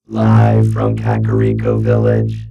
Live from Kakariko Village.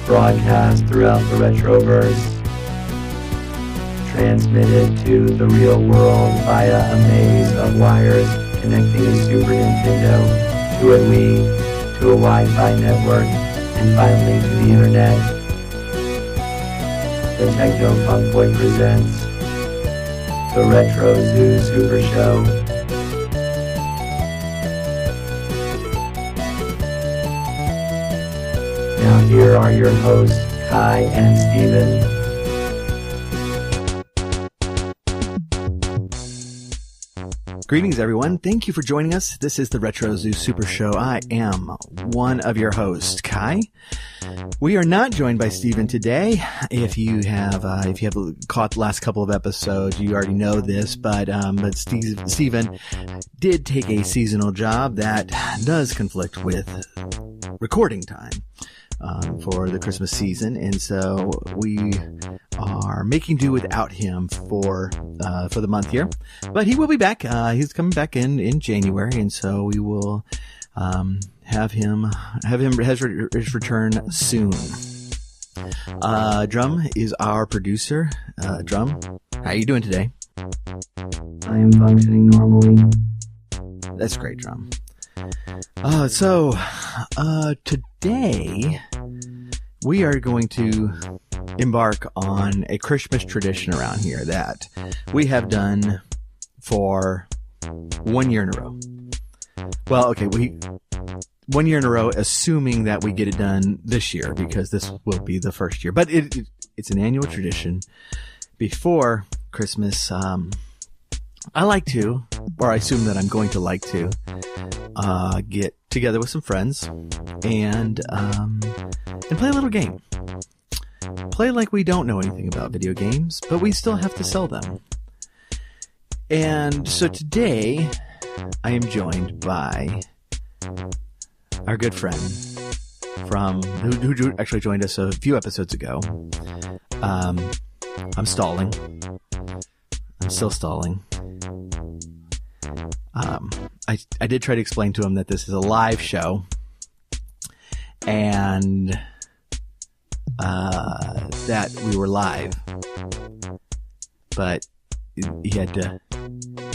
Broadcast throughout the Retroverse, transmitted to the real world via a maze of wires connecting a Super Nintendo to a Wii, to a Wi-Fi network, and finally to the internet. The Techno Funk Boy presents the Retro Zoo Super Show. Now here are your hosts, Kai and Steven. Greetings, everyone. Thank you for joining us. This is the Retro Zoo Super Show. I am one of your hosts, Kai. We are not joined by Steven today. If you have caught the last couple of episodes, you already know this, but Steven did take a seasonal job that does conflict with recording time for the Christmas season, and so we are making do without him for the month here. But he will be back. He's coming back in January, and so we will have his return soon. Drum is our producer. Drum, how you doing today? I am functioning normally. That's great, Drum. Today we are going to embark on a Christmas tradition around here that we have done for 1 year in a row. Well, okay, 1 year in a row, assuming that we get it done this year, because this will be the first year. But it's an annual tradition. Before Christmas, I like to, or I assume that I'm going to like to, get together with some friends and play a little game. Play like we don't know anything about video games, but we still have to sell them. And so today, I am joined by our good friend who actually joined us a few episodes ago. I'm stalling. I'm still stalling. I did try to explain to him that this is a live show, and that we were live, but he had to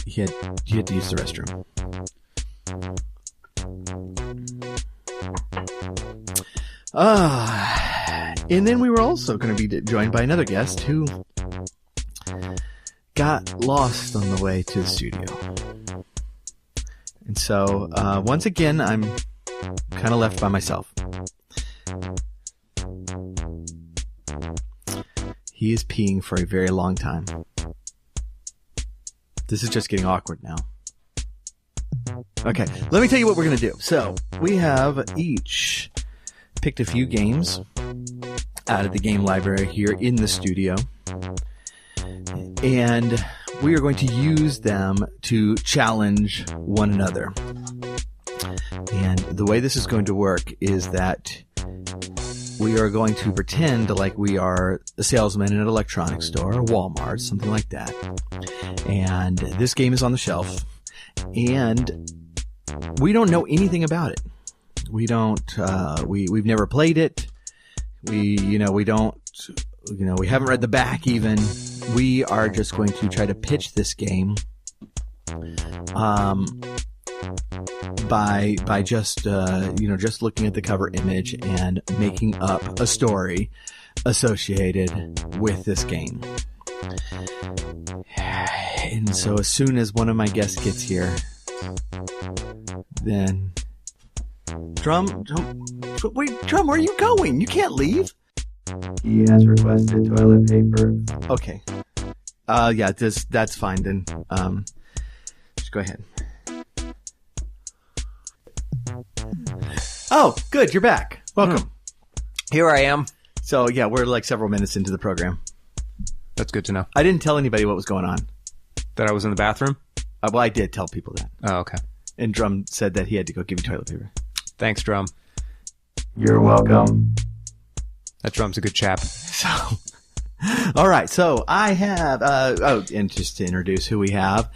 use the restroom. And then we were also going to be joined by another guest who got lost on the way to the studio. And so, once again, I'm kind of left by myself. He is peeing for a very long time. This is just getting awkward now. Okay, let me tell you what we're going to do. So, we have each picked a few games out of the game library here in the studio. And we are going to use them to challenge one another. And the way this is going to work is that we are going to pretend like we are a salesman in an electronics store or Walmart, something like that. And this game is on the shelf. And we don't know anything about it. We don't, we've never played it. We haven't read the back even. We are just going to try to pitch this game by just looking at the cover image and making up a story associated with this game. And so as soon as one of my guests gets here, then Drum, wait, Drum, where are you going? You can't leave. He has requested toilet paper. Okay. Yeah, that's fine then. Just go ahead. Oh, good, you're back. Welcome. Here I am. So, yeah, we're like several minutes into the program. That's good to know. I didn't tell anybody what was going on. That I was in the bathroom? Well, I did tell people that. Oh, okay. And Drum said that he had to go give me toilet paper. Thanks, Drum. You're welcome. That Drum's a good chap. So, all right. So I have, and just to introduce who we have,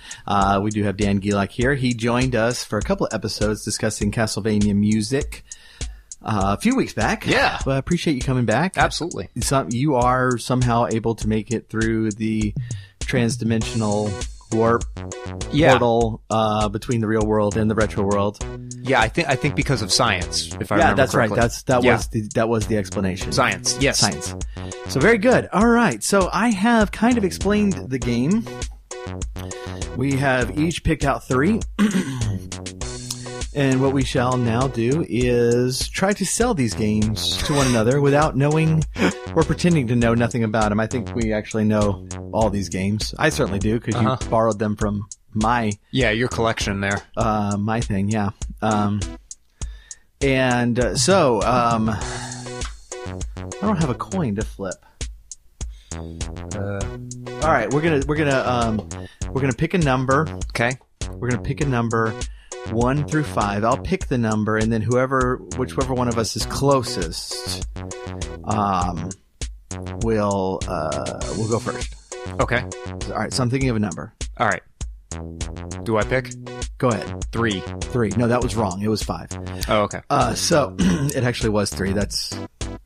we do have Dan Gilak here. He joined us for a couple of episodes discussing Castlevania music a few weeks back. Yeah. But I appreciate you coming back. Absolutely. You are somehow able to make it through the transdimensional warp portal between the real world and the retro world. Yeah, I think because of science, if I remember that's correctly. Right. That was the explanation. Science. Yes. Science. So very good. All right. So I have kind of explained the game. We have each picked out 3. And what we shall now do is try to sell these games to one another without knowing or pretending to know nothing about them. I think we actually know all these games. I certainly do, because you borrowed them from my... Yeah, your collection there. My thing, yeah. So, I don't have a coin to flip. All right, we're gonna pick a number. Okay. We're gonna pick a number 1 through 5. I'll pick the number, and then whichever one of us is closest, we'll go first. Okay. All right. So I'm thinking of a number. All right. Do I pick? Go ahead. 3. 3. No, that was wrong. It was 5. Oh, okay. So it actually was 3. That's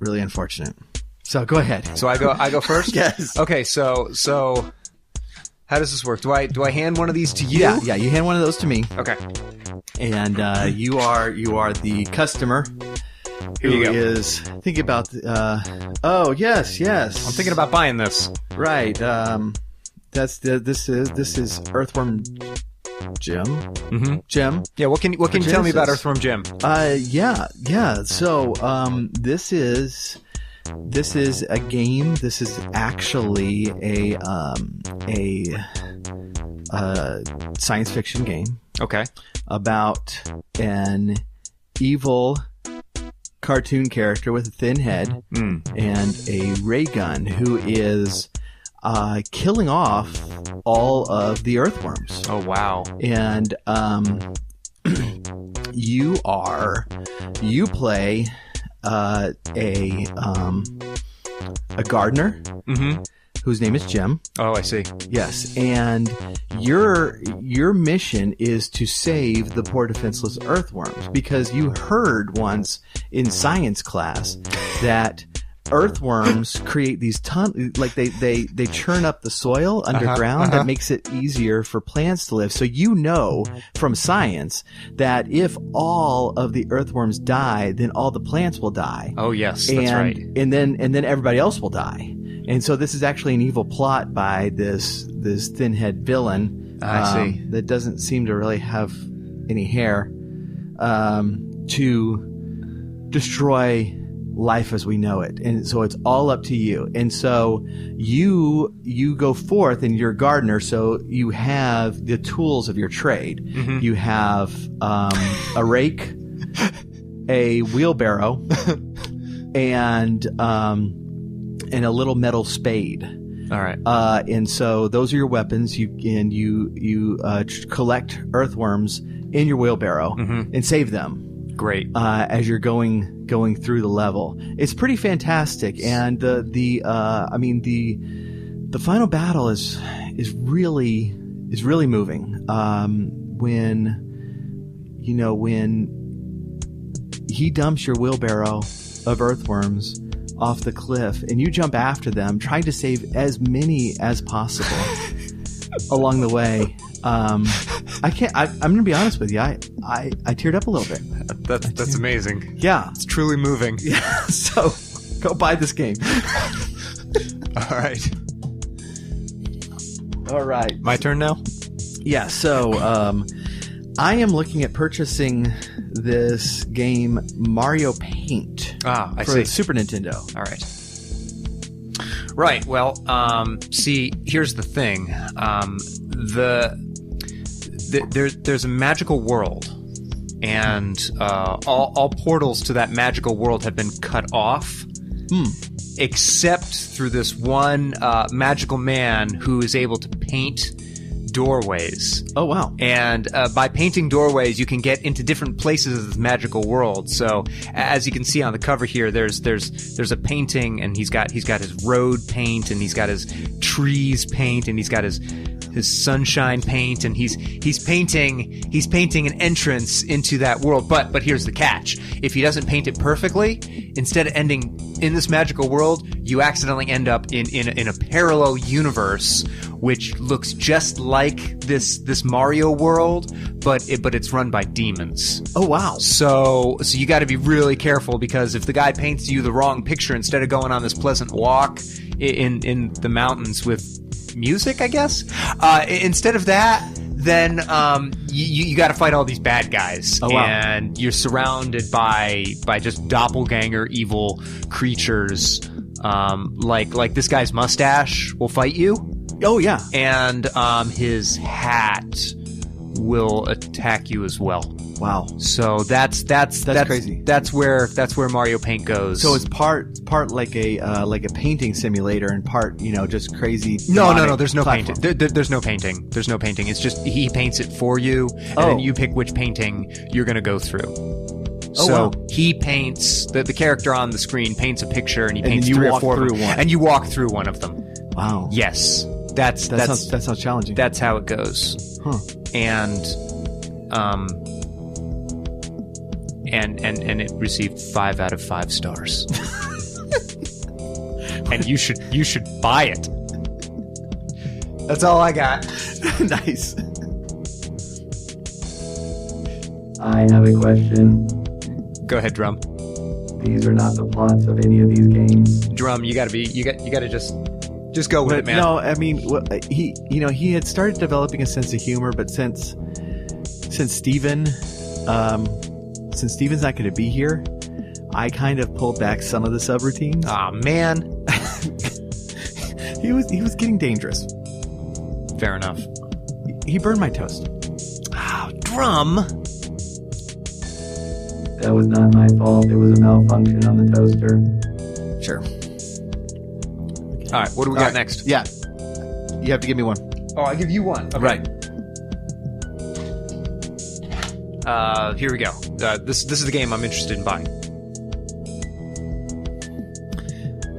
really unfortunate. So go ahead. So I go first? Yes. Okay. So how does this work? Do I hand one of these to you? Yeah. You hand one of those to me. Okay. And you are the customer Here you go. is thinking about. Oh yes. I'm thinking about buying this. Right. This is Earthworm Jim. Mm-hmm. Jim. Yeah. What can you tell me about Genesis. Earthworm Jim? Yeah. So this is a game. This is actually a science fiction game. Okay. About an evil cartoon character with a thin head and a ray gun who is killing off all of the earthworms. Oh wow! And you play a gardener whose name is Jim. Oh, I see. Yes, and your mission is to save the poor defenseless earthworms, because you heard once in science class that earthworms create these they churn up the soil underground that makes it easier for plants to live. So you know from science that if all of the earthworms die, then all the plants will die. Oh yes, that's right. And then everybody else will die. And so this is actually an evil plot by this thin-head villain. I see. That doesn't seem to really have any hair, to destroy life as we know it. And so it's all up to you. And so you go forth, and you're a gardener, so you have the tools of your trade. Mm-hmm. You have a rake, a wheelbarrow, and a little metal spade. All right. And so those are your weapons. You collect earthworms in your wheelbarrow and save them. Great. As you're going through the level, it's pretty fantastic. And the final battle is really moving. When he dumps your wheelbarrow of earthworms off the cliff, and you jump after them, trying to save as many as possible along the way. I'm gonna be honest with you. I teared up a little bit. That's amazing. Yeah, It's truly moving. yeah. So go buy this game. All right. All right. My turn now? Yeah. So I am looking at purchasing this game Mario Paint I for see. Super Nintendo. All right. Right. Well, see, here's the thing. There's a magical world, and all portals to that magical world have been cut off, except through this one magical man who is able to paint doorways. Oh, wow. And by painting doorways, you can get into different places of this magical world. So, as you can see on the cover here, there's a painting, and he's got his road paint, and he's got his trees paint, and he's got his sunshine paint, and he's painting an entrance into that world. But here's the catch: if he doesn't paint it perfectly, instead of ending in this magical world, you accidentally end up in a parallel universe which looks just like this Mario world, but it's run by demons. Oh, wow. So you got to be really careful, because if the guy paints you the wrong picture, instead of going on this pleasant walk in the mountains with music, I guess, instead of that, then you got to fight all these bad guys. Oh, wow. And you're surrounded by just doppelganger evil creatures, like this guy's mustache will fight you. Oh, yeah. And his hat will attack you as well. Wow. So that's crazy. That's where Mario Paint goes. So it's part like a painting simulator, and part just crazy. No. There's no platform. painting. There's no painting. There's no painting. It's just he paints it for you, and then you pick which painting you're going to go through. So wow. he paints the character on the screen paints a picture, and he And paints you 3 or walk 4 of through them, one. and you walk through one of them. Wow. Yes, That sounds challenging. that's how it goes. Huh. And and it received 5 out of 5 stars. And you should buy it. That's all I got. Nice. I have a question. Go ahead, Drum. These are not the plots of any of these games. Drum, you gotta just go with But it, man. no, I mean, he had started developing a sense of humor, but since Steven's not going to be here, I kind of pulled back some of the subroutines. Aw, man. He was getting dangerous. Fair enough. He burned my toast. Ah, Drum. That was not my fault. It was a malfunction on the toaster. Sure. All right, what do we got next? Yeah. You have to give me one. Oh, I give you one. Okay. Right. Here we go. This is the game I'm interested in buying.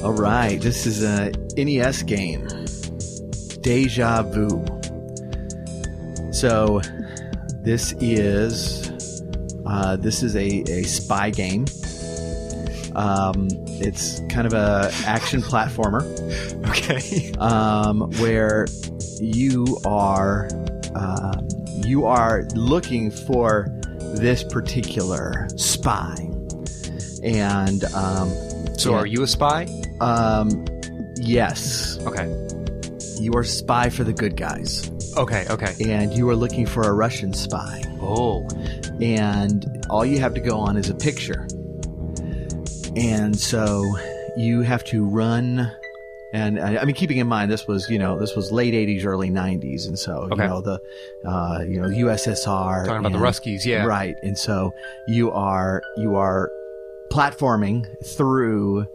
All right. This is a NES game. Deja Vu. So this is a spy game. It's kind of a action platformer. Okay. Where you are looking for this particular spy, and So are you a spy? Yes, Okay. you are a spy for the good guys, Okay. and you are looking for a Russian spy, Oh. and all you have to go on is a picture, and so you have to run. And I mean, keeping in mind this was late '80s, early '90s, and so Okay. the USSR, Talking about the Ruskies, yeah. right. And so you are platforming through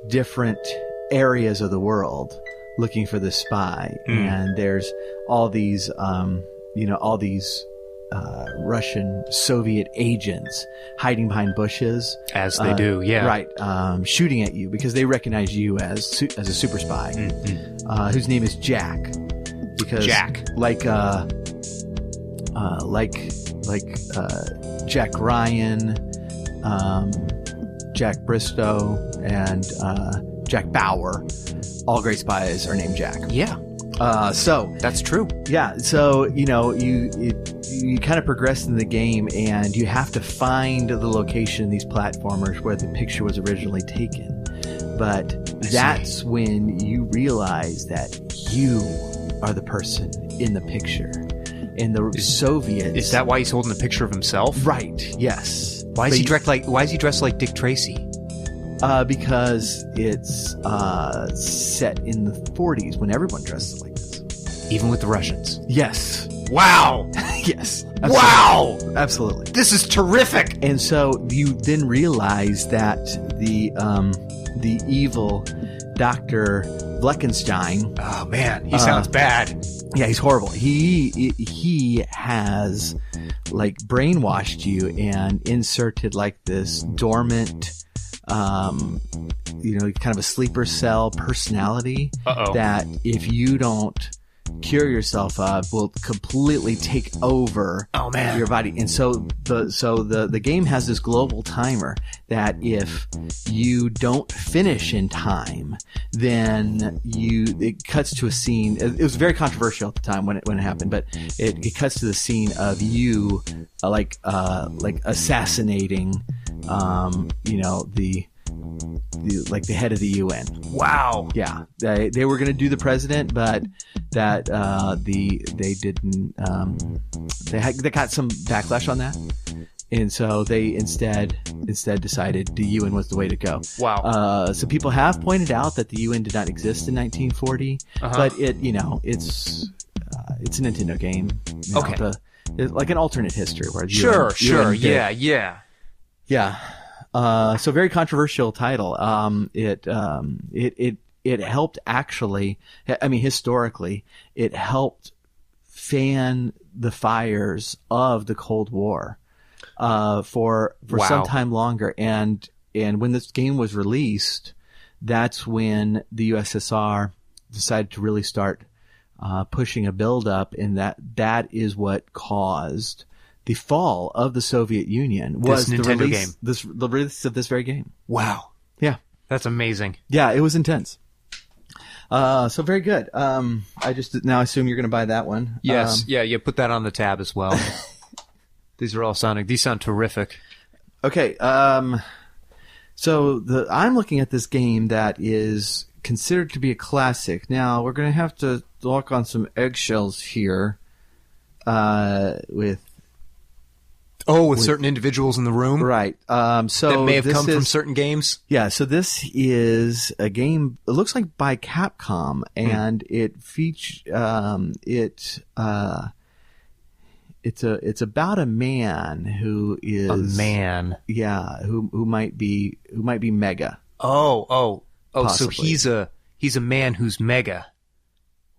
different areas of the world looking for the spy, and there's all these Russian Soviet agents hiding behind bushes, As they do, yeah. right, shooting at you because they recognize you as a super spy, whose name is Jack, because Jack. like Jack Ryan, Jack Bristow, and Jack Bauer, all great spies are named Jack. Yeah. So That's true. yeah, so you kind of progress in the game, and you have to find the location in these platformers where the picture was originally taken. But that's when you realize that you are the person in the picture, and the Soviets. Is that why he's holding a picture of himself? right? Yes. Why is But he dressed like Dick Tracy? Because it's set in the 40s when everyone dresses like this. Even with the Russians. Yes. Wow! Yes. Wow! Absolutely. This is terrific! And so you then realize that the evil Dr. Fleckenstein. Oh man, he sounds bad. Yeah, he's horrible. He has like brainwashed you and inserted like this dormant, kind of a sleeper cell personality that if you don't cure yourself of will completely take over your body. And so the game has this global timer that if you don't finish in time, then it cuts to a scene. It was very controversial at the time when it happened, but it cuts to the scene of you like assassinating the head of the UN. Wow. Yeah, they were going to do the president, but that they didn't. They got some backlash on that, and so they instead decided the UN was the way to go. Wow. So people have pointed out that the UN did not exist in 1940, but it's a Nintendo game. Okay. It's like an alternate history where the Sure. UN did. Yeah. So very controversial title. It helped actually. I mean, historically, it helped fan the fires of the Cold War for some time longer. And when this game was released, that's when the USSR decided to really start pushing a buildup, and that is what caused the fall of the Soviet Union. Was this Nintendo game? The release of this very game. Wow. Yeah, that's amazing. Yeah, it was intense. So very good. I just now assume you're going to buy that one. Yes. Put that on the tab as well. These sound terrific. Okay. So I'm looking at this game that is considered to be a classic. Now we're going to have to walk on some eggshells here. With certain individuals in the room, right? So that may have come from certain games. Yeah. So this is a game. It looks like by Capcom, and it features. It's about a man who is a man. Yeah. Who might be mega. Oh. Possibly. So he's a man who's mega.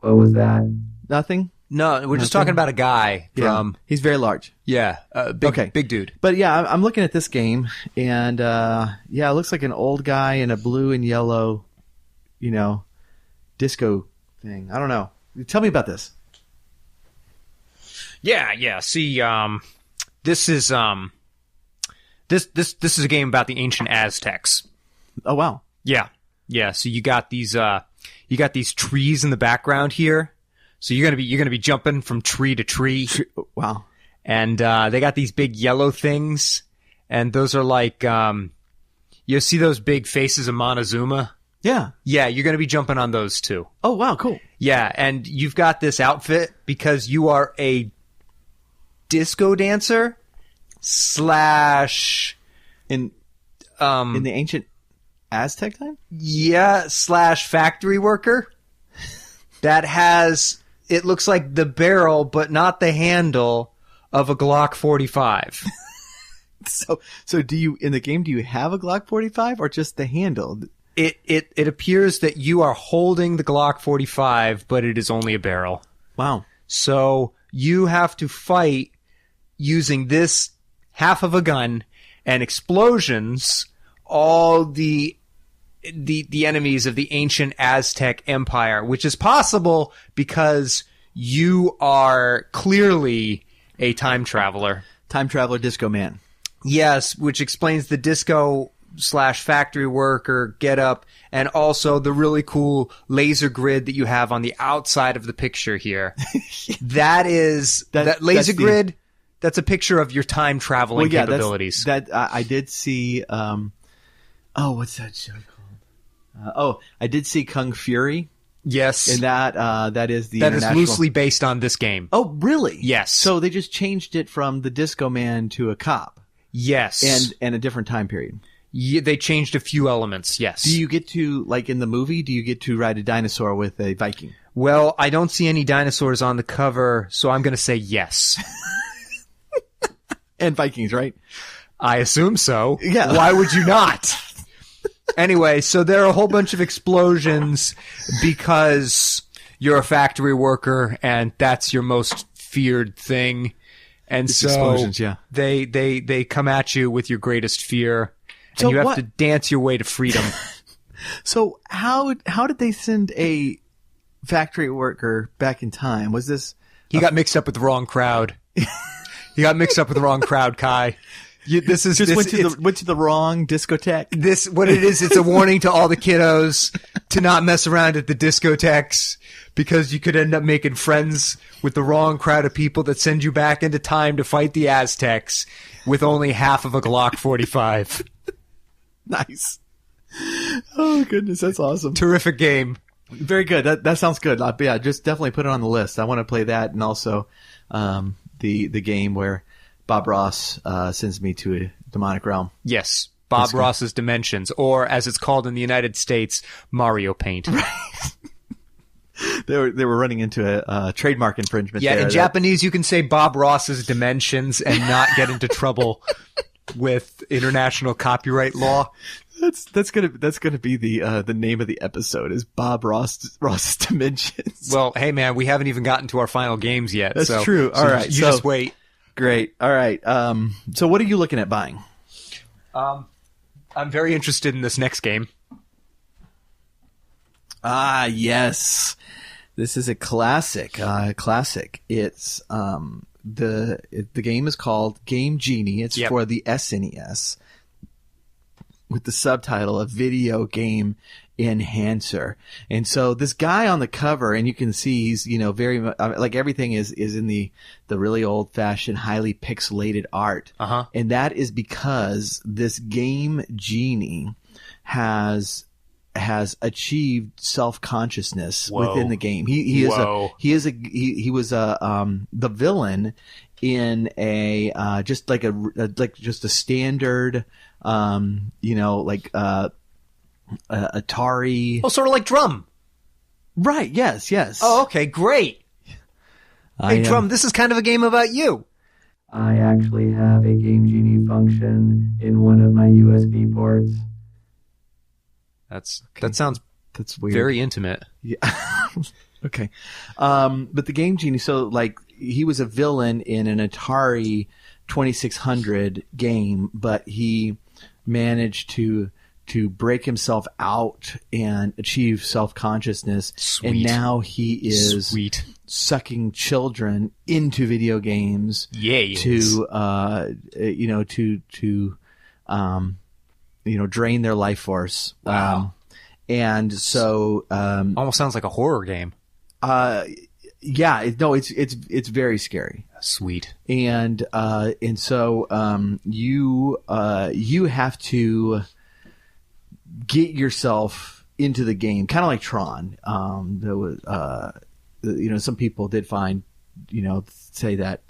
What was that? Nothing. No, we're just talking about a guy from. He's very large. Yeah, big dude. But yeah, I'm looking at this game, and it looks like an old guy in a blue and yellow, disco thing. I don't know. Tell me about this. Yeah. See, this is this is a game about the ancient Aztecs. Oh wow. Yeah. So you got these trees in the background here. So you're gonna be jumping from tree to tree. Wow. And they got these big yellow things, and those are like you see those big faces of Montezuma? Yeah. Yeah, you're gonna be jumping on those too. Oh wow, cool. Yeah, and you've got this outfit because you are a disco dancer / in the ancient Aztec time? Yeah, / factory worker that has. It looks like the barrel, but not the handle of a Glock 45. So do you, in the game, do you have a Glock 45 or just the handle? It appears that you are holding the Glock 45, but it is only a barrel. Wow. So you have to fight using this half of a gun and explosions all the enemies of the ancient Aztec Empire, which is possible because you are clearly a time traveler. Time traveler disco man. Yes, which explains the disco / factory worker getup, and also the really cool laser grid that you have on the outside of the picture here. That laser grid. That's a picture of your time traveling capabilities. I did see. What's that show called? I did see Kung Fury, Yes. And that is the That is international... loosely based on this game. Oh, really? Yes. So they just changed it from the Disco Man to a cop. Yes. And a different time period. Yeah, they changed a few elements, yes. Do you get to, like in the movie, do you get to ride a dinosaur with a Viking? Well, I don't see any dinosaurs on the cover, so I'm going to say yes. And Vikings, right? I assume so. Yeah. Why would you not? Anyway, so there are a whole bunch of explosions because you're a factory worker and that's your most feared thing. And It's so explosions, yeah. they come at you with your greatest fear. So And you have what- to dance your way to freedom. So how did they send a factory worker back in time? Was this... He got mixed up with the wrong crowd. He got mixed up with the wrong crowd, Kai. This is Just this, went to the wrong discotheque? this what it is. It's a warning to all the kiddos to not mess around at the discotheques because you could end up making friends with the wrong crowd of people that send you back into time to fight the Aztecs with only half of a Glock 45. Nice. Oh, goodness. That's awesome. Terrific game. Very good. That sounds good. Yeah, just definitely put it on the list. I want to play that, and also the game where Bob Ross sends me to a demonic realm. Yes, Bob Ross's Dimensions, or as it's called in the United States, Mario Paint. They were running into a trademark infringement. Yeah, there in that- Japanese you can say Bob Ross's Dimensions and not get into trouble with international copyright law. That's gonna be the name of the episode is Bob Ross's Dimensions. Well, hey man, we haven't even gotten to our final games yet. That's so, true. All right, you so- just wait. Great. All right. So what are you looking at buying? I'm very interested in this next game. Ah, yes. This is a classic. It's the game is called Game Genie. It's Yep. for the SNES with the subtitle of Video Game Enhancer. And so this guy on the cover, and you can see he's, very like everything is in the really old fashioned, highly pixelated art. Uh-huh. And that is because this Game Genie has achieved self-consciousness Whoa. within the game. He Whoa. was the villain in a just like just a standard Atari. Oh, sort of like Drum. Right, yes. Oh, okay, great. Hey, Drum, this is kind of a game about you. I actually have a Game Genie function in one of my USB ports. That sounds that's weird. very intimate. Yeah. Okay. But the Game Genie, so like he was a villain in an Atari 2600 game, but he managed to break himself out and achieve self-consciousness. Sweet. And now he is Sweet. sucking children into video games Yay. to drain their life force. Wow. And so Almost sounds like a horror game. it's very scary. Sweet. And so you have to get yourself into the game, kind of like Tron. There was some people did find say that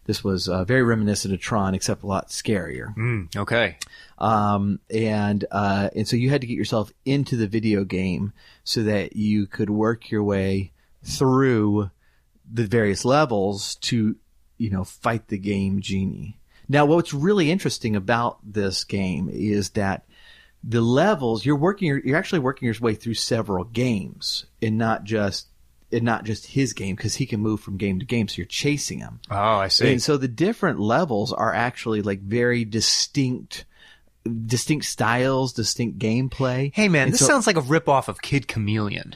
this was very reminiscent of Tron, except a lot scarier. Okay. And so you had to get yourself into the video game so that you could work your way through the various levels to, fight the Game Genie. Now, what's really interesting about this game is that the levels you're actually working your way through several games, and not just his game, because he can move from game to game. So you're chasing him. Oh, I see. And so the different levels are actually like very distinct styles, distinct gameplay. Hey, man, And this so- sounds like a ripoff of Kid Chameleon.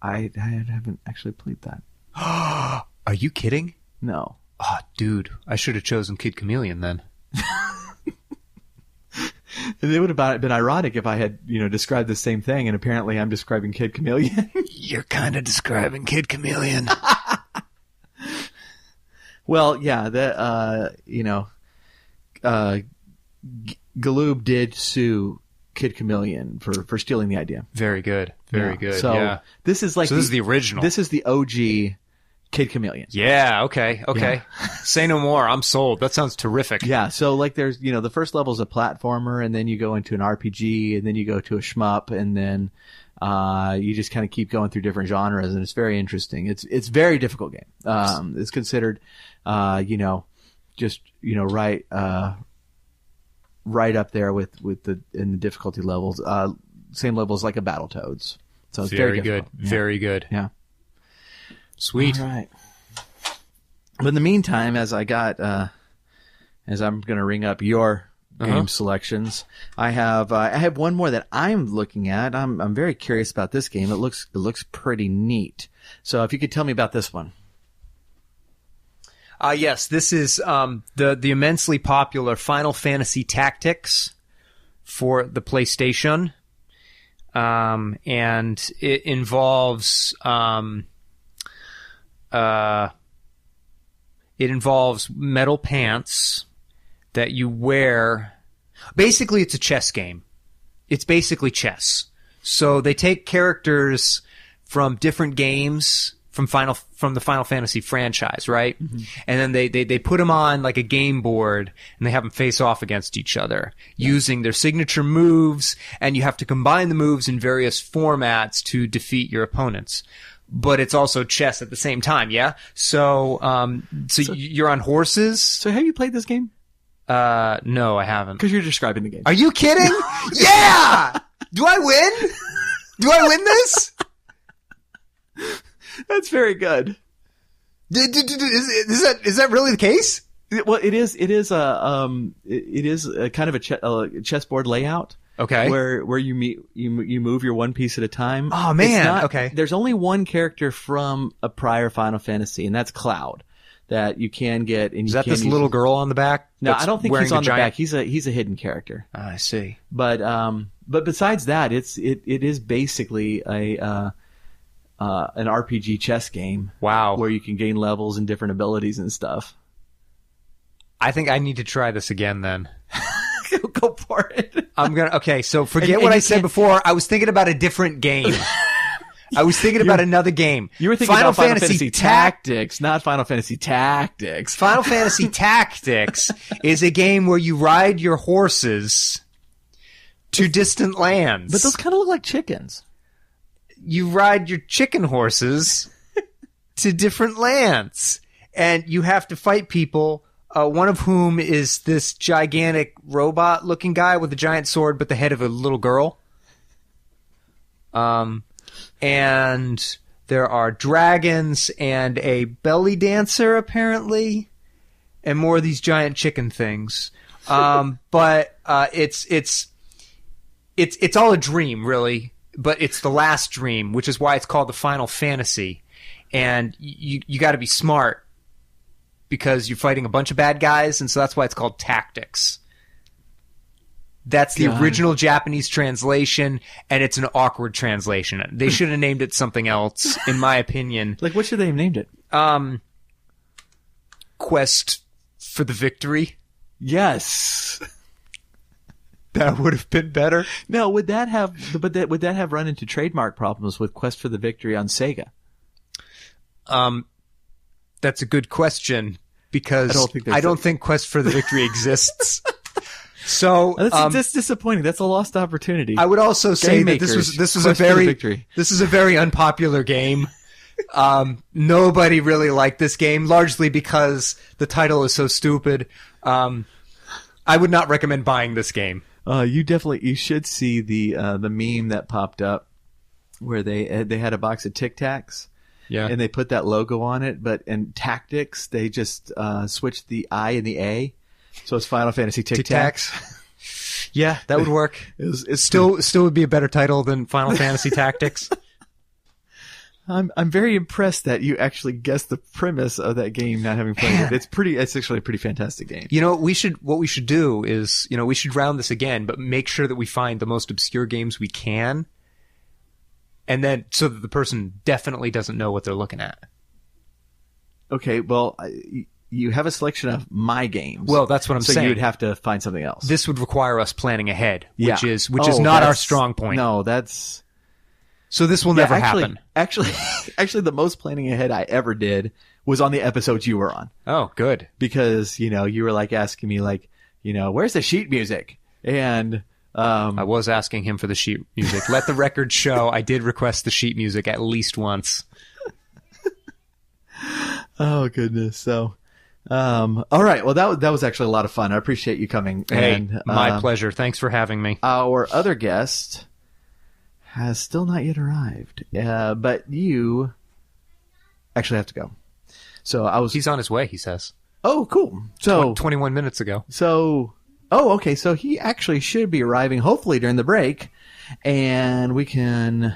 I haven't actually played that. Are you kidding? No. Oh, dude, I should have chosen Kid Chameleon then. And it would have been ironic if I had, described the same thing, and apparently I'm describing Kid Chameleon. You're kind of describing Kid Chameleon. Well, yeah, Galoob did sue Kid Chameleon for stealing the idea. Very good. Very Yeah. good. So yeah. this is like So this is the original. This is the OG Kid Chameleon. Yeah. Okay. Okay. Say no more. I'm sold. That sounds terrific. Yeah, so like there's, the first level is a platformer, and then you go into an RPG, and then you go to a shmup, and then you just kind of keep going through different genres, and it's very interesting. It's a very difficult game. It's considered, right up there with in the difficulty levels. Same level as like a Battletoads. So it's very good. difficult. Yeah. Very good. Yeah. Sweet. All right. But in the meantime, as I'm going to ring up your game selections, I have one more that I'm looking at. I'm very curious about this game. It looks pretty neat. So if you could tell me about this one. Yes, this is the immensely popular Final Fantasy Tactics for the PlayStation, and it involves metal pants that you wear. Basically, it's a chess game. It's basically chess. So they take characters from different games from the Final Fantasy franchise, right? Mm-hmm. And then they put them on like a game board, and they have them face off against each other using their signature moves, and you have to combine the moves in various formats to defeat your opponents. But it's also chess at the same time, yeah? So you're on horses. So have you played this game? No, I haven't. Because you're describing the game. Are you kidding? Yeah! Do I win? Do I win this? That's very good. Is that really the case? Well, it is a kind of a chessboard layout. Okay. Where you move your one piece at a time. Oh man. Okay. There's only one character from a prior Final Fantasy, and that's Cloud, that you can get. And is that this little girl on the back? No, I don't think he's on the back. He's a hidden character. Oh, I see. But besides that, it is basically an RPG chess game. Wow. Where you can gain levels and different abilities and stuff. I think I need to try this again then. Go for it. Okay, so forget what I said before. I was thinking about a different game. I was thinking about another game. You were thinking about Final Fantasy Tactics, not Final Fantasy Tactics. Final Fantasy Tactics is a game where you ride your horses to distant lands. But those kind of look like chickens. You ride your chicken horses to different lands, and you have to fight people. One of whom is this gigantic robot-looking guy with a giant sword, but the head of a little girl. And there are dragons and a belly dancer, apparently, and more of these giant chicken things. But it's all a dream, really. But it's the last dream, which is why it's called the Final Fantasy. And you got to be smart, because you're fighting a bunch of bad guys, and so that's why it's called Tactics. That's the original Japanese translation, and it's an awkward translation. They should have named it something else, in my opinion. Like, what should they have named it? Quest for the Victory. Yes. That would have been better. No, would that have run into trademark problems with Quest for the Victory on Sega? That's a good question, because I don't think Quest for the Victory exists. So that's disappointing. That's a lost opportunity. I would also say that this was a very unpopular game. Nobody really liked this game, largely because the title is so stupid. I would not recommend buying this game. You should see the meme that popped up where they had a box of Tic Tacs. Yeah. And they put that logo on it, but in Tactics, they just switched the I and the A. So it's Final Fantasy Tic Tacs. Yeah, that would work. It still would be a better title than Final Fantasy Tactics. I'm very impressed that you actually guessed the premise of that game, not having played it. It's actually a pretty fantastic game. What we should do is, we should round this again, but make sure that we find the most obscure games we can. And then, so that the person definitely doesn't know what they're looking at. Okay, well, you have a selection of my games. Well, that's what I'm so saying. You would have to find something else. This would require us planning ahead, Yeah. which is not our that's- strong point. No, that's So this will never happen. Actually, the most planning ahead I ever did was on the episodes you were on, Oh, good. because you were like asking me like, where's the sheet music? And I was asking him for the sheet music. Let the record show I did request the sheet music at least once. oh goodness, so. All right. Well, that was actually a lot of fun. I appreciate you coming. Hey, And, my pleasure. Thanks for having me. Our other guest has still not yet arrived, but you actually have to go. So He's on his way, he says. Oh, cool. So 21 minutes ago. Oh, okay. So he actually should be arriving hopefully during the break, and we can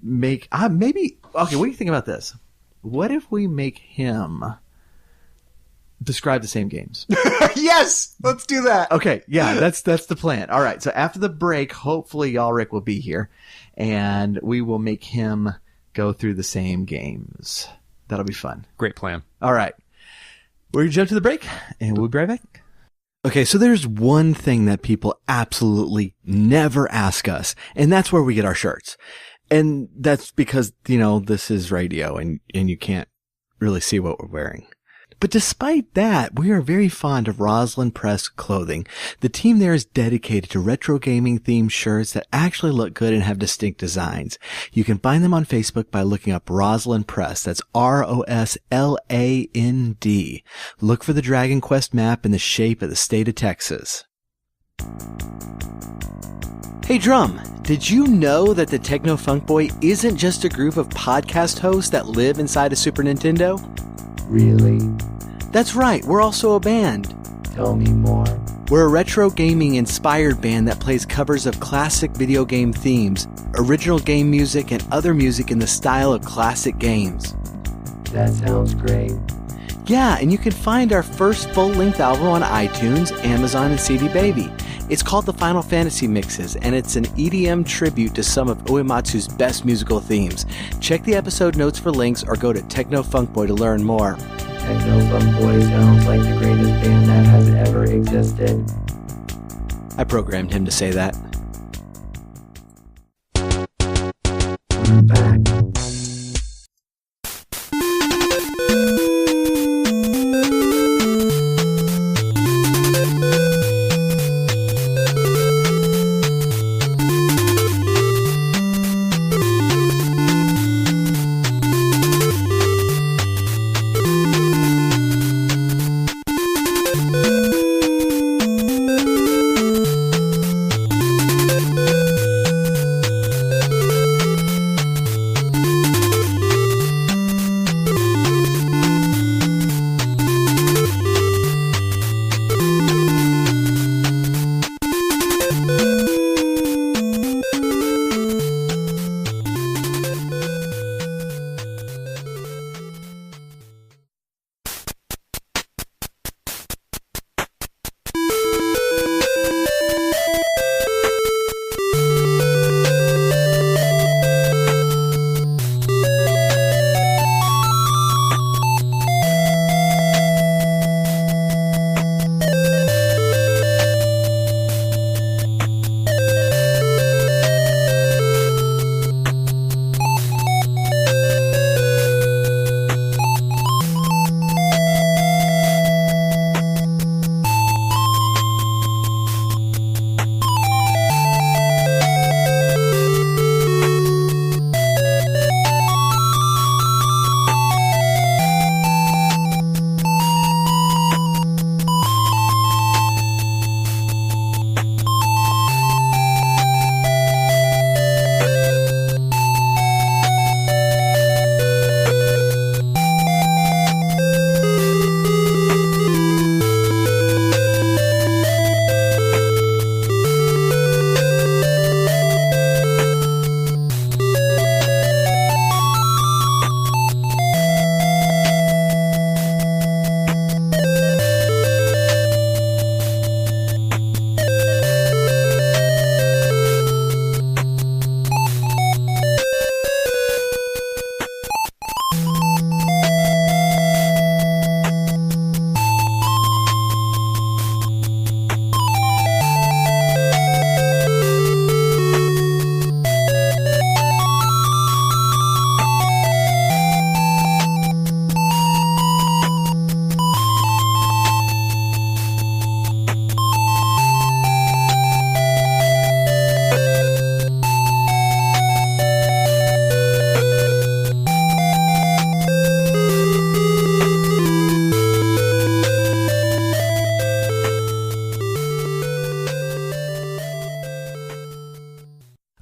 make maybe. Okay, what do you think about this? What if we make him describe the same games? Yes, let's do that. Okay, yeah, that's the plan. All right, so after the break, hopefully Yalric will be here, and we will make him go through the same games. That'll be fun. Great plan. All right, we're going to jump to the break, and we'll be right back. Okay, so there's one thing that people absolutely never ask us, and that's where we get our shirts. And that's because, this is radio, and you can't really see what we're wearing. But despite that, we are very fond of Roslyn Press clothing. The team there is dedicated to retro gaming themed shirts that actually look good and have distinct designs. You can find them on Facebook by looking up Roslyn Press. That's ROSLAND. Look for the Dragon Quest map in the shape of the state of Texas. Hey Drum, did you know that the Techno Funk Boy isn't just a group of podcast hosts that live inside a Super Nintendo? Really? That's right, we're also a band. Tell me more. We're a retro gaming inspired band that plays covers of classic video game themes, original game music, and other music in the style of classic games. That sounds great. Yeah, and you can find our first full-length album on iTunes, Amazon, and CD Baby. It's called The Final Fantasy Mixes, and it's an EDM tribute to some of Uematsu's best musical themes. Check the episode notes for links or go to Techno Funk Boy to learn more. Techno Funk Boy sounds like the greatest band that has ever existed. I programmed him to say that. We're back.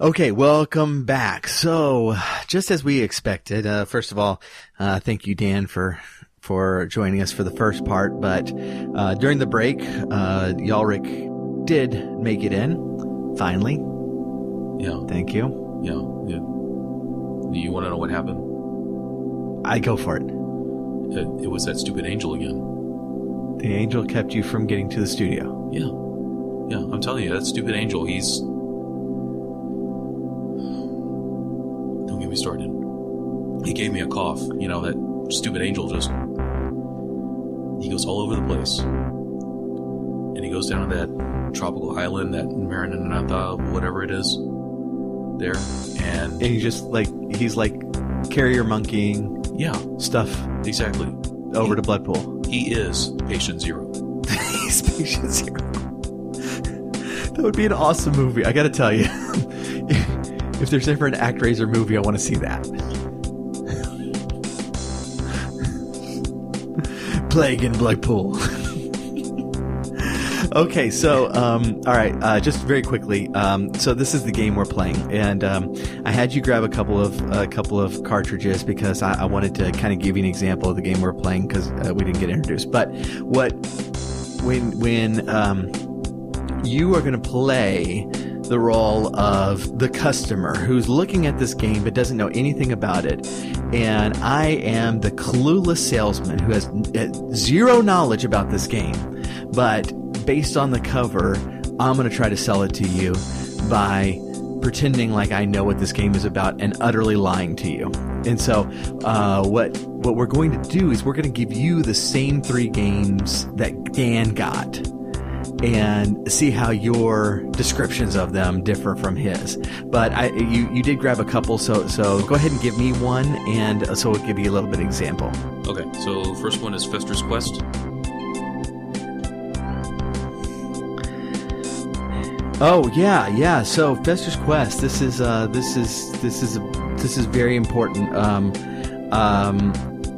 Okay, welcome back. So, just as we expected, first of all, thank you, Dan, for joining us for the first part. But during the break, Yalric did make it in, finally. Yeah. Thank you. Yeah. Do you want to know what happened? I go for it. It was that stupid angel again. The angel kept you from getting to the studio. Yeah, I'm telling you, that stupid angel, don't get me started. He gave me a cough. You know, that stupid angel he goes all over the place. And he goes down to that tropical island, that Maranatha, whatever it is, there. And he's just he's carrier monkeying stuff. Exactly. Over to Bloodpool. He is Patient Zero. He's Patient Zero. That would be an awesome movie. I got to tell you, if there's ever an ActRaiser movie, I want to see that. Plague in Bloodpool. Okay, so all right, just very quickly. So this is the game we're playing, and I had you grab a couple of cartridges because I wanted to kind of give you an example of the game we're playing because we didn't get introduced. But when you are going to play the role of the customer who's looking at this game but doesn't know anything about it, and I am the clueless salesman who has zero knowledge about this game, but based on the cover, I'm going to try to sell it to you by pretending like I know what this game is about and utterly lying to you. And so what we're going to do is we're going to give you the same 3 games that Dan got and see how your descriptions of them differ from his. But you did grab a couple, so go ahead and give me one, and so we'll give you a little bit of example. Okay, so first one is Fester's Quest. Oh yeah. So Fester's Quest. This is very important.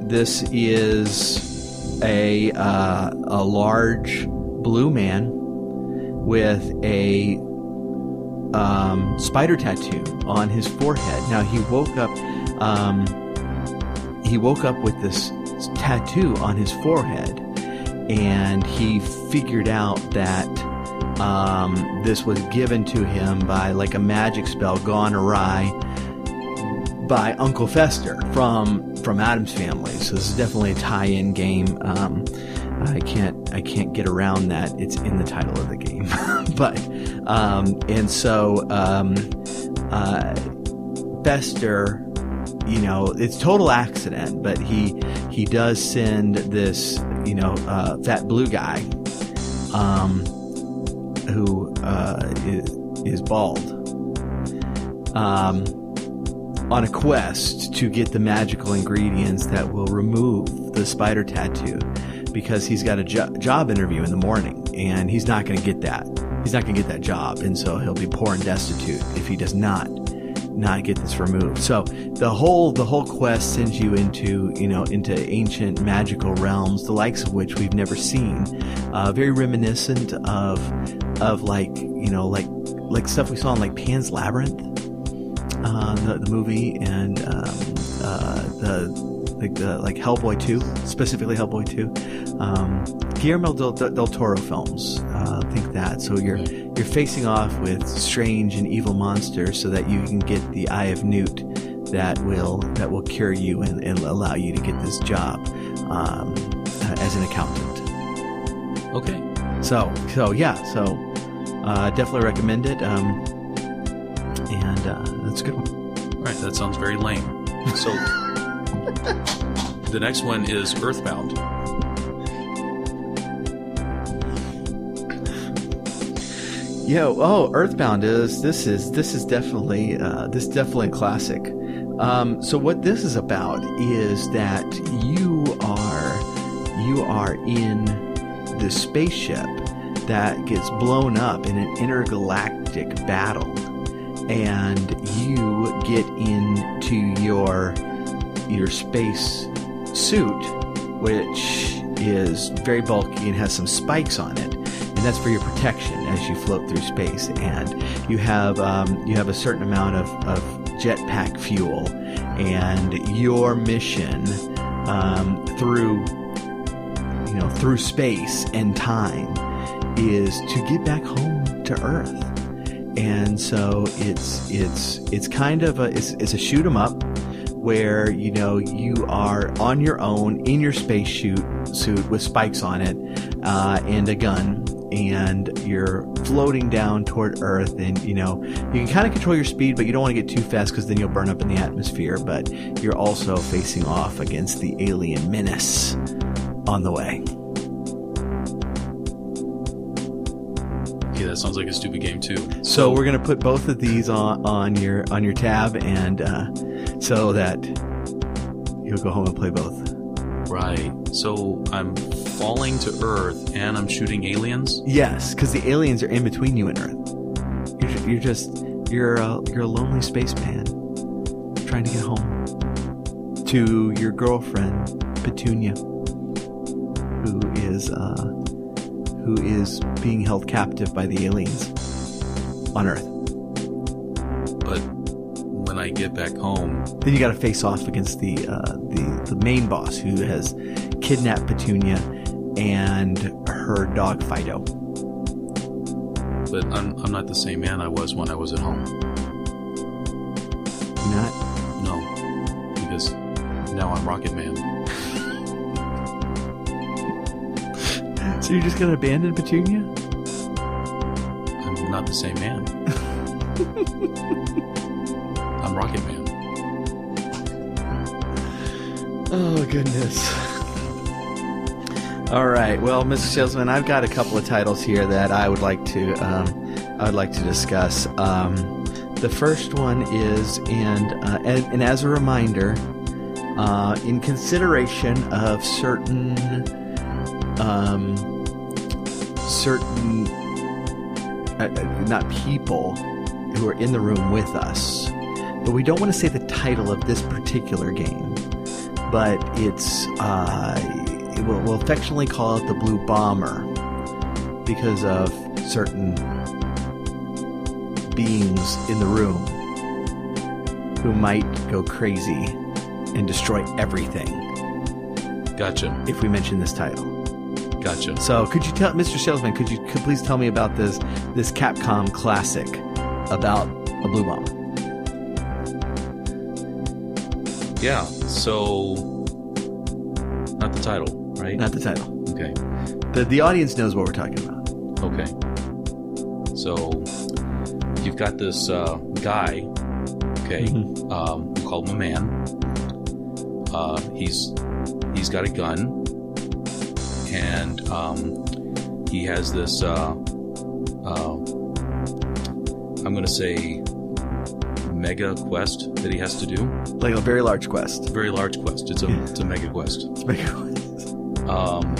This is a large blue man with a spider tattoo on his forehead. Now he woke up with this tattoo on his forehead, and he figured out that this was given to him by a magic spell gone awry by Uncle Fester from Addams Family. So this is definitely a tie-in game. I can't get around that. It's in the title of the game. But and so Fester, it's total accident, but he does send this fat blue guy who is bald on a quest to get the magical ingredients that will remove the spider tattoo, because he's got a job interview in the morning, and he's not going to get that. He's not going to get that job, and so he'll be poor and destitute if he does not get this removed. So the whole quest sends you into ancient magical realms, the likes of which we've never seen. Very reminiscent of stuff we saw in Pan's Labyrinth, the movie, and the Hellboy 2, specifically Hellboy 2. Guillermo del Toro films, think that. So you're facing off with strange and evil monsters so that you can get the Eye of Newt that will cure you and allow you to get this job as an accountant. Okay. So definitely recommend it. And that's a good one. All right, that sounds very lame. So the next one is Earthbound. Earthbound is definitely a classic. So what this is about is that you are in the spaceship that gets blown up in an intergalactic battle, and you get into your space suit, which is very bulky and has some spikes on it. And and that's for your protection as you float through space. And you have a certain amount of jetpack fuel, and your mission through space and time is to get back home to Earth. And so it's kind of a shoot 'em up, where you are on your own in your space suit with spikes on it and a gun, and you're floating down toward Earth, and you can kind of control your speed, but you don't want to get too fast because then you'll burn up in the atmosphere. But you're also facing off against the alien menace on the way. Yeah, that sounds like a stupid game too. So we're gonna put both of these on your tab, and so that you'll go home and play both. Right. So I'm falling to Earth and I'm shooting aliens? Yes, because the aliens are in between you and Earth. You're a lonely spaceman trying to get home to your girlfriend Petunia, who is being held captive by the aliens on Earth. But when I get back home, then you got to face off against the main boss, who has kidnapped Petunia and her dog Fido. But I'm not the same man I was when I was at home. Not? No, because now I'm Rocket Man. So you're just gonna abandon Petunia? I'm not the same man. I'm Rocket Man. Oh, goodness. All right. Well, Mr. Salesman, I've got a couple of titles here that I would like to discuss. The first one is, and as a reminder, in consideration of certain not people who are in the room with us, but we don't want to say the title of this particular game, but it's we'll affectionately call it the Blue Bomber, because of certain beings in the room who might go crazy and destroy everything. Gotcha. If we mention this title. Gotcha. So could you tell, Mr. Salesman, could please tell me about this Capcom classic about a blue bomber? Yeah, so not the title, right? Not the title. Okay. The audience knows what we're talking about. Okay. So you've got this guy, okay, we'll call him a man. He's got a gun. And he has this, I'm going to say, mega quest that he has to do. Like a very large quest. Very large quest. It's a mega quest. It's a mega quest.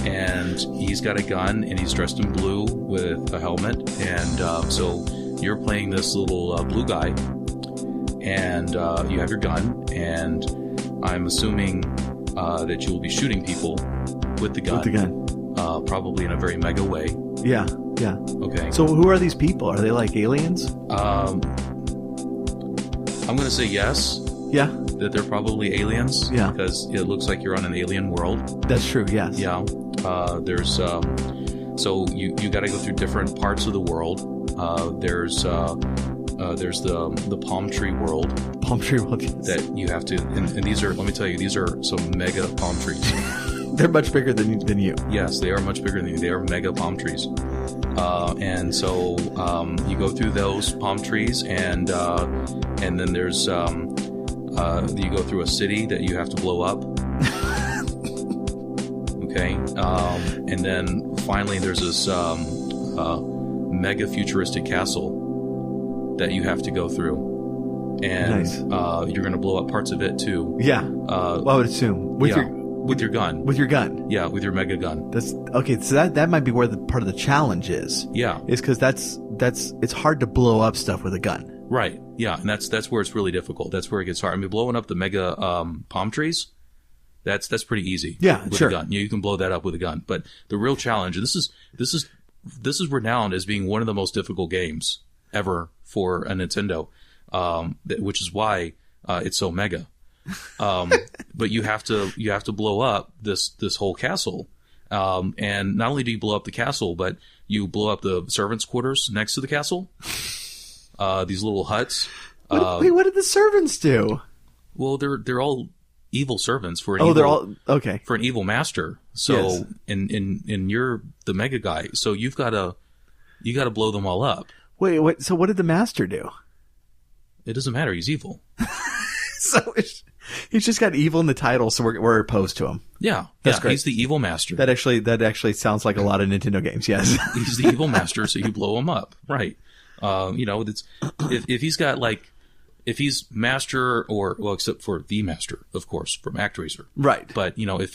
And he's got a gun, and he's dressed in blue with a helmet. And so you're playing this little blue guy, and you have your gun, and I'm assuming that you will be shooting people with the gun. With the gun. Probably in a very mega way. Yeah, yeah. Okay. So who are these people? Are they like aliens? I'm going to say yes. Yeah. That they're probably aliens. Yeah. Because it looks like you're on an alien world. That's true, yes. Yeah. There's, so you got to go through different parts of the world. There's the palm tree world. Palm tree world, yes. That you have to, and these are, let me tell you, these are some mega palm trees. They're much bigger than you. Yes, they are much bigger than you. They are mega palm trees. And so you go through those palm trees, and then there's you go through a city that you have to blow up. Okay. And then finally there's this mega futuristic castle that you have to go through. And nice. You're going to blow up parts of it too. Yeah. Well, I would assume. With your gun. With your gun. Yeah, with your mega gun. That's okay. So that might be where the part of the challenge is. Yeah. Is because it's hard to blow up stuff with a gun. Right. Yeah, and that's where it's really difficult. That's where it gets hard. I mean, blowing up the mega palm trees, that's pretty easy. Yeah, with sure. a gun. You can blow that up with a gun. But the real challenge, and this is this is renowned as being one of the most difficult games ever for a Nintendo, which is why it's so mega. But you have to blow up this whole castle, and not only do you blow up the castle, but you blow up the servants' quarters next to the castle. These little huts. Wait, what did the servants do? Well, they're all evil servants for an they're all okay for an evil master. So, Yes. and you're the mega guy, so you got to blow them all up. Wait. So what did the master do? It doesn't matter. He's evil. So he's just got evil in the title, so we're opposed to him. Yeah, That's great. He's the evil master. That actually sounds like a lot of Nintendo games. Yes. He's the evil master, so you blow him up, right? That's if he's got if he's master except for the master, of course, from ActRaiser, Right. But if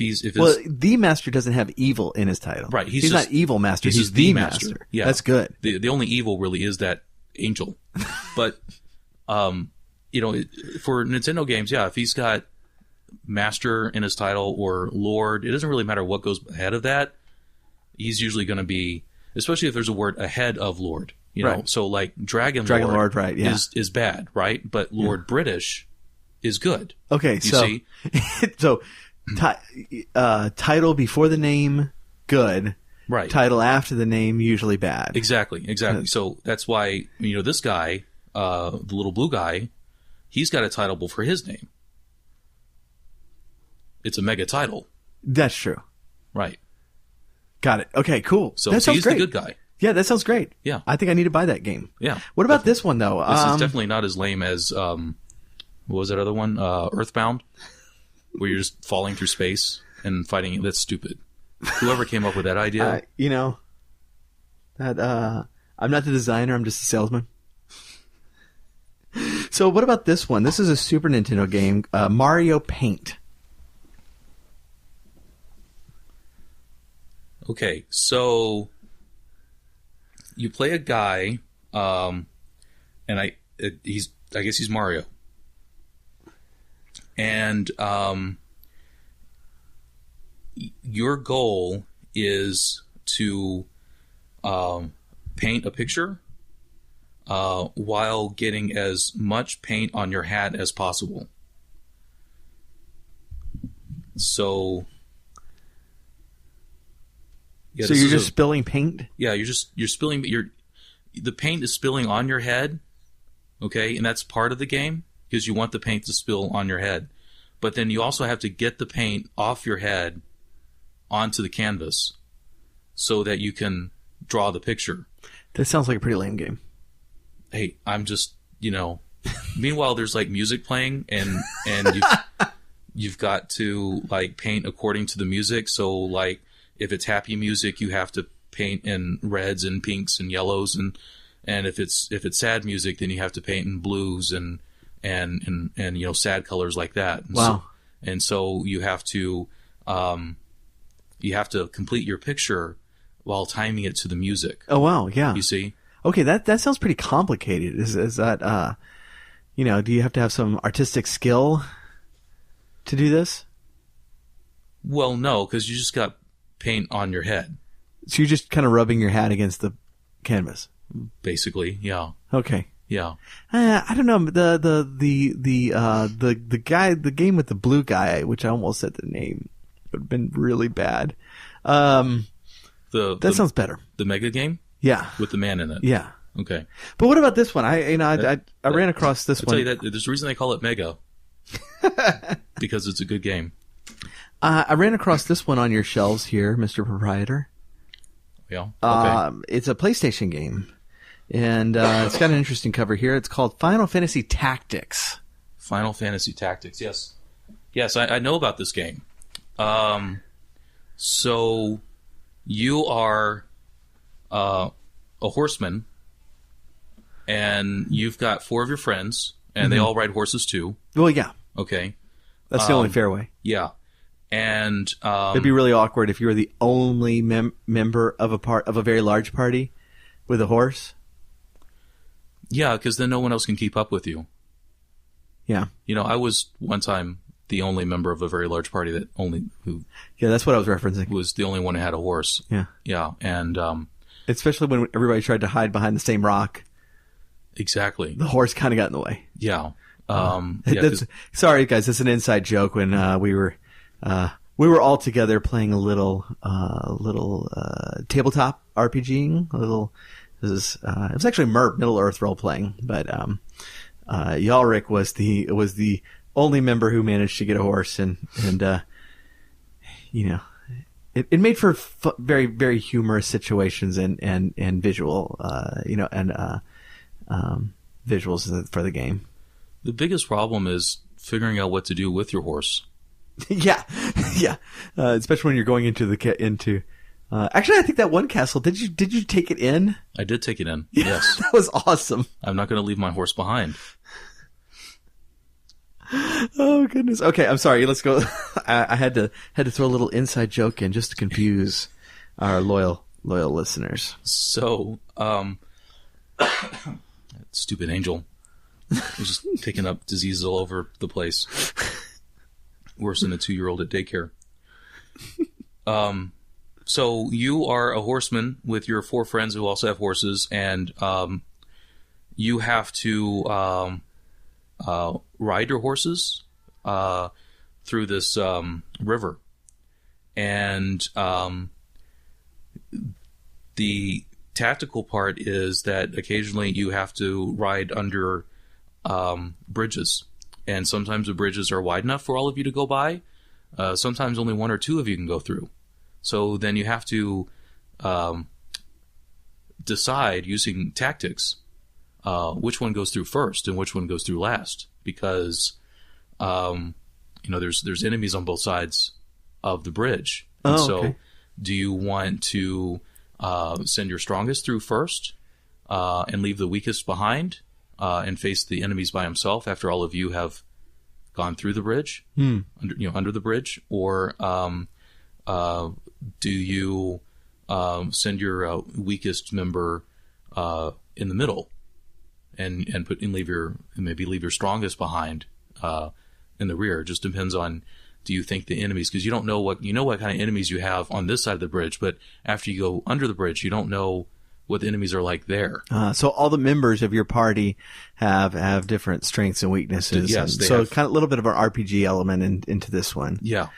the master doesn't have evil in his title. Right, He's not evil master. He's just the master. Yeah, That's good. The only evil really is that angel, but for Nintendo games, if he's got master in his title or lord, it doesn't really matter what goes ahead of that. He's usually going to be, especially if there's a word ahead of lord. Right. So like Dragon Lord, right? Yeah. is bad, right? But Lord British is good. Okay, You so see? so title before the name, good. Right. Title after the name, usually bad. Exactly. So that's why this guy, the little blue guy, he's got a title before his name. It's a mega title. That's true. Right. Got it. Okay, cool. So that sounds he's great. the good guy. Yeah, that sounds great. Yeah. I think I need to buy that game. Yeah. What about this one though? This is definitely not as lame as what was that other one? Earthbound, where you're just falling through space and fighting. That's stupid. Whoever came up with that idea. I'm not the designer. I'm just a salesman. So what about this one? This is a Super Nintendo game, Mario Paint. Okay, so you play a guy, and I guess he's Mario, and your goal is to paint a picture while getting as much paint on your hat as possible. So. Yeah, So you're just spilling paint? Yeah, you're spilling. The paint is spilling on your head, okay, and that's part of the game because you want the paint to spill on your head. But then you also have to get the paint off your head onto the canvas so that you can draw the picture. That sounds like a pretty lame game. Hey, I'm just Meanwhile, there's like music playing, and you've got to like paint according to the music. So like. If it's happy music, you have to paint in reds and pinks and yellows, and if it's sad music, then you have to paint in blues and sad colors like that. And wow! So you have to complete your picture while timing it to the music. Oh wow! Yeah. You see? Okay, that sounds pretty complicated. Is that do you have to have some artistic skill to do this? Well, no, because you just got paint on your head. So you're just kind of rubbing your hat against the canvas. Basically, yeah. Okay. Yeah. I don't know the guy, the game with the blue guy, which I almost said the name, would have been really bad. That sounds better. The Mega game? Yeah. With the man in it. Yeah. Okay. But what about this one? I ran across this one. I'll tell you that there's a reason they call it Mega. Because it's a good game. I ran across this one on your shelves here, Mr. Proprietor. Yeah. Okay. It's a PlayStation game, and it's got an interesting cover here. It's called Final Fantasy Tactics. Final Fantasy Tactics. Yes. Yes, I know about this game. So you are a horseman, and you've got 4 of your friends, and they all ride horses too. Well, yeah. Okay. That's the only fair way. Yeah. And it'd be really awkward if you were the only member of a very large party with a horse. Yeah, because then no one else can keep up with you. Yeah. I was one time the only member of a very large party Yeah, that's what I was referencing. was the only one who had a horse. Yeah. Yeah, and Especially when everybody tried to hide behind the same rock. Exactly. The horse kind of got in the way. Yeah. Sorry, guys. That's an inside joke. When we were all together playing a little tabletop RPGing. It was actually MERP, Middle Earth role playing, but Yalric was the only member who managed to get a horse, and it made for very, very humorous situations and visual visuals for the game. The biggest problem is figuring out what to do with your horse. Yeah. Especially when you're going into. Actually, I think that one castle. Did you take it in? I did take it in. Yes, that was awesome. I'm not going to leave my horse behind. Oh goodness. Okay, I'm sorry. Let's go. I had to throw a little inside joke in just to confuse our loyal listeners. So, stupid angel was just picking up diseases all over the place. Worse than a 2-year-old at daycare. So you are a horseman with your 4 friends who also have horses, and you have to ride your horses through this river. And the tactical part is that occasionally you have to ride under bridges. And sometimes the bridges are wide enough for all of you to go by. Sometimes only 1 or 2 of you can go through. So then you have to decide using tactics which one goes through first and which one goes through last, because there's enemies on both sides of the bridge. And so do you want to send your strongest through first and leave the weakest behind and face the enemies by himself after all of you have gone through the bridge, under the bridge, or do you send your weakest member in the middle and leave your strongest behind in the rear? It just depends on, do you think the enemies, because you don't know what kind of enemies you have on this side of the bridge, but after you go under the bridge, you don't know what the enemies are like there. So all the members of your party have different strengths and weaknesses. Yes, and so kind of a little bit of an RPG element into this one. Yeah.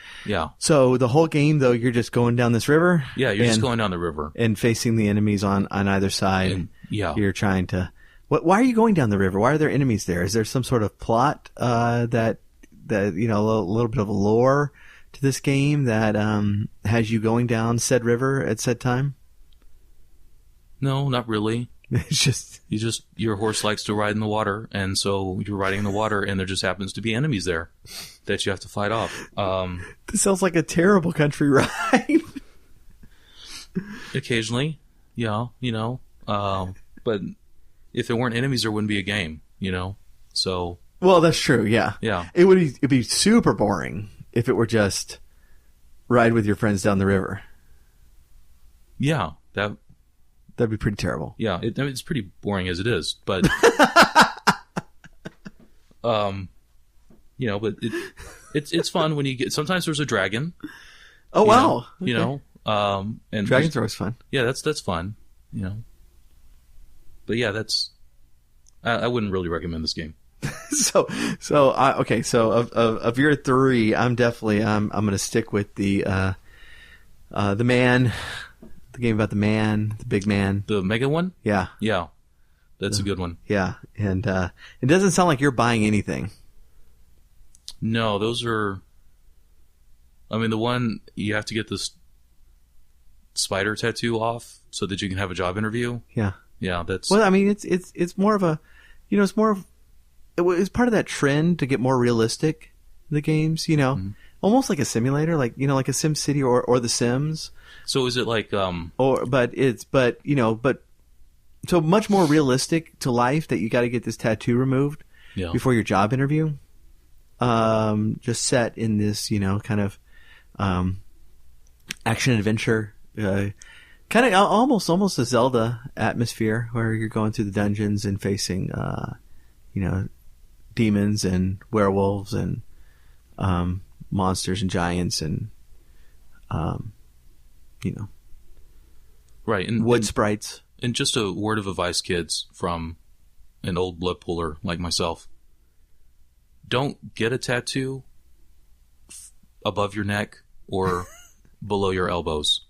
So the whole game, though, you're just going down this river? Yeah, you're just going down the river. And facing the enemies on either side. And, yeah. You're trying to... Why are you going down the river? Why are there enemies there? Is there some sort of plot that a little bit of a lore to this game that has you going down said river at said time? No, not really. It's just your horse likes to ride in the water, and so you're riding in the water, and there just happens to be enemies there that you have to fight off. This sounds like a terrible country ride. Occasionally, yeah, but if there weren't enemies, there wouldn't be a game, So. Well, that's true. Yeah. Yeah. It'd be super boring if it were just ride with your friends down the river. Yeah, that'd be pretty terrible. Yeah, it's pretty boring as it is, but but it's fun when you get. Sometimes there's a dragon. Oh wow! And dragons are always fun. Yeah, that's fun. But yeah, I wouldn't really recommend this game. So of your 3, I'm definitely I'm going to stick with the man. The game about the man, the big man. The mega one? Yeah. Yeah. That's a good one. Yeah. And it doesn't sound like you're buying anything. No, those are... I mean, the one, you have to get this spider tattoo off so that you can have a job interview. Yeah. Yeah, that's... Well, I mean, it's more of a... it's more of... It's part of that trend to get more realistic in the games, Mm-hmm. Almost like a simulator, like like a Sim City or The Sims. So is it like so much more realistic to life that you got to get this tattoo removed before your job interview. Just set in this kind of action adventure, kind of almost a Zelda atmosphere where you're going through the dungeons and facing demons and werewolves and monsters and giants and Right. And wood sprites. And just a word of advice, kids, from an old blood puller like myself. Don't get a tattoo above your neck or below your elbows.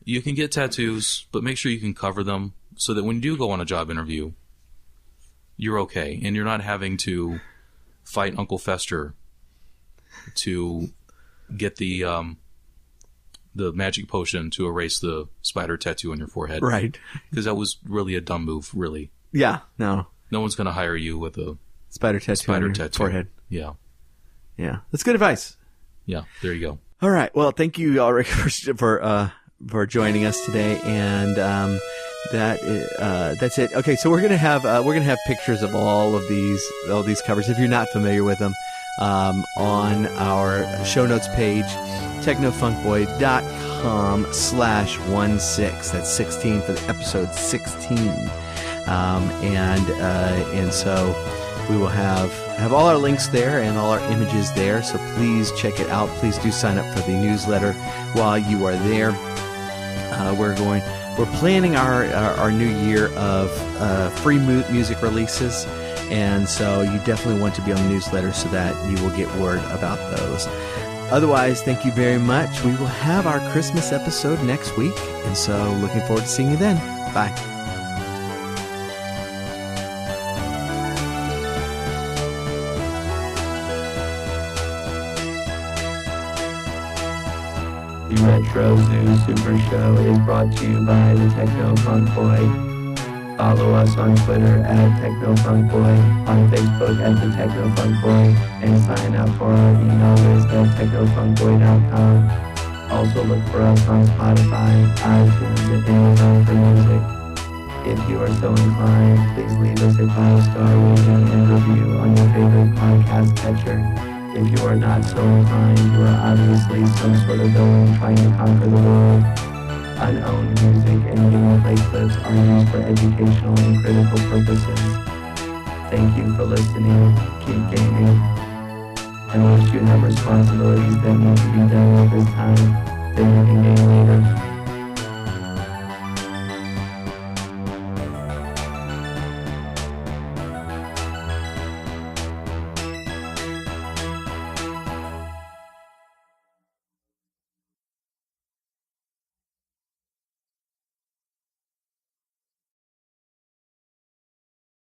You can get tattoos, but make sure you can cover them so that when you do go on a job interview, you're okay. And you're not having to fight Uncle Fester to get the magic potion to erase the spider tattoo on your forehead. Right. Because that was really a dumb move, really. Yeah, no. No one's going to hire you with a spider tattoo on your forehead. Yeah. Yeah. That's good advice. Yeah, there you go. All right. Well, thank you, Ulrich, for joining us today. And that's it. Okay, so we're gonna have pictures of all these covers if you're not familiar with them on our show notes page, technofunkboy.com/16. That's 16 for the episode 16. And so we will have all our links there and all our images there. So please check it out. Please do sign up for the newsletter while you are there. We're planning our new year of free music releases, and so you definitely want to be on the newsletter so that you will get word about those. Otherwise, thank you very much. We will have our Christmas episode next week, and so looking forward to seeing you then. Bye. The Retro Zoo Super Show is brought to you by the Techno Funk Boy. Follow us on Twitter at Techno Funk Boy, on Facebook at the Techno Funk Boy, and sign up for our email list at technofunkboy.com. Also look for us on Spotify, iTunes, and Amazon for music. If you are so inclined, please leave us a 5-star rating and review on your favorite podcast catcher. If you are not so inclined, you are obviously some sort of villain trying to conquer the world. Unowned music and gameplay clips are used for educational and critical purposes. Thank you for listening. Keep gaming. And once you have responsibilities that need to be done at this time, then you can game later.